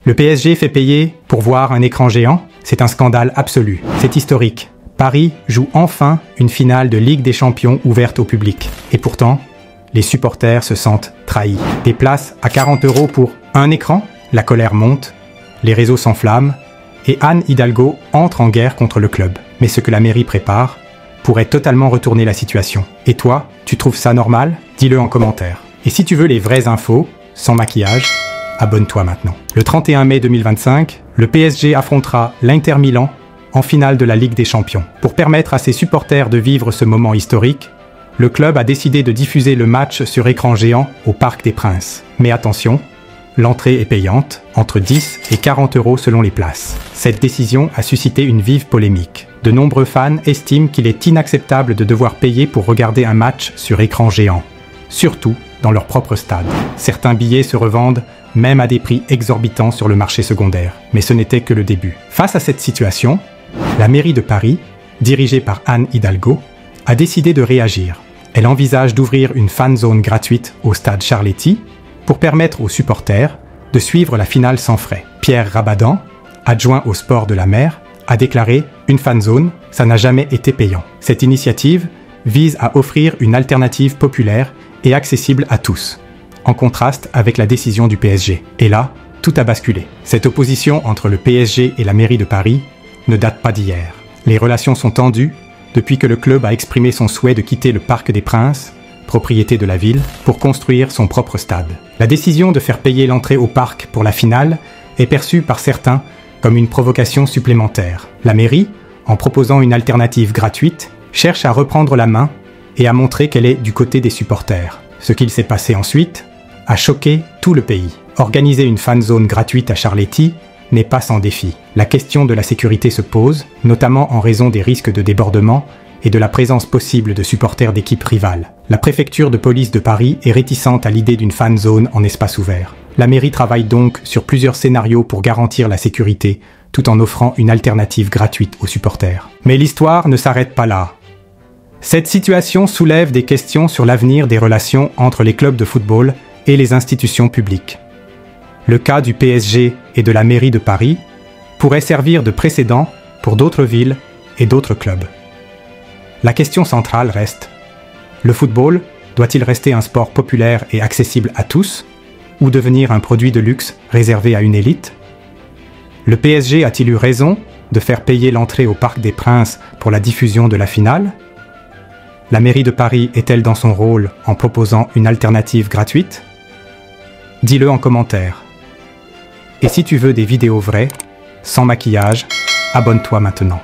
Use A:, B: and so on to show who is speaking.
A: Le PSG fait payer pour voir un écran géant? C'est un scandale absolu. C'est historique. Paris joue enfin une finale de Ligue des Champions ouverte au public. Et pourtant, les supporters se sentent trahis. Des places à 40 € pour un écran? La colère monte, les réseaux s'enflamment et Anne Hidalgo entre en guerre contre le club. Mais ce que la mairie prépare pourrait totalement retourner la situation. Et toi, tu trouves ça normal? Dis-le en commentaire. Et si tu veux les vraies infos, sans maquillage, abonne-toi maintenant. Le 31 mai 2025, le PSG affrontera l'Inter Milan en finale de la Ligue des Champions. Pour permettre à ses supporters de vivre ce moment historique, le club a décidé de diffuser le match sur écran géant au Parc des Princes. Mais attention, l'entrée est payante, entre 10 et 40 € selon les places. Cette décision a suscité une vive polémique. De nombreux fans estiment qu'il est inacceptable de devoir payer pour regarder un match sur écran géant, surtout dans leur propre stade. Certains billets se revendent même à des prix exorbitants sur le marché secondaire. Mais ce n'était que le début. Face à cette situation, la mairie de Paris, dirigée par Anne Hidalgo, a décidé de réagir. Elle envisage d'ouvrir une fan zone gratuite au stade Charletti pour permettre aux supporters de suivre la finale sans frais. Pierre Rabadan, adjoint au sport de la mer, a déclaré « Une fan zone, ça n'a jamais été payant ». Cette initiative vise à offrir une alternative populaire et accessible à tous, en contraste avec la décision du PSG. Et là, tout a basculé. Cette opposition entre le PSG et la mairie de Paris ne date pas d'hier. Les relations sont tendues depuis que le club a exprimé son souhait de quitter le Parc des Princes, propriété de la ville, pour construire son propre stade. La décision de faire payer l'entrée au parc pour la finale est perçue par certains comme une provocation supplémentaire. La mairie, en proposant une alternative gratuite, cherche à reprendre la main et à montrer qu'elle est du côté des supporters. Ce qu'il s'est passé ensuite a choqué tout le pays. Organiser une fan zone gratuite à Charletti n'est pas sans défi. La question de la sécurité se pose, notamment en raison des risques de débordement et de la présence possible de supporters d'équipes rivales. La préfecture de police de Paris est réticente à l'idée d'une fan zone en espace ouvert. La mairie travaille donc sur plusieurs scénarios pour garantir la sécurité, tout en offrant une alternative gratuite aux supporters. Mais l'histoire ne s'arrête pas là. Cette situation soulève des questions sur l'avenir des relations entre les clubs de football et les institutions publiques. Le cas du PSG et de la mairie de Paris pourrait servir de précédent pour d'autres villes et d'autres clubs. La question centrale reste: le football doit-il rester un sport populaire et accessible à tous, ou devenir un produit de luxe réservé à une élite? Le PSG a-t-il eu raison de faire payer l'entrée au Parc des Princes pour la diffusion de la finale? La mairie de Paris est-elle dans son rôle en proposant une alternative gratuite? Dis-le en commentaire. Et si tu veux des vidéos vraies, sans maquillage, abonne-toi maintenant.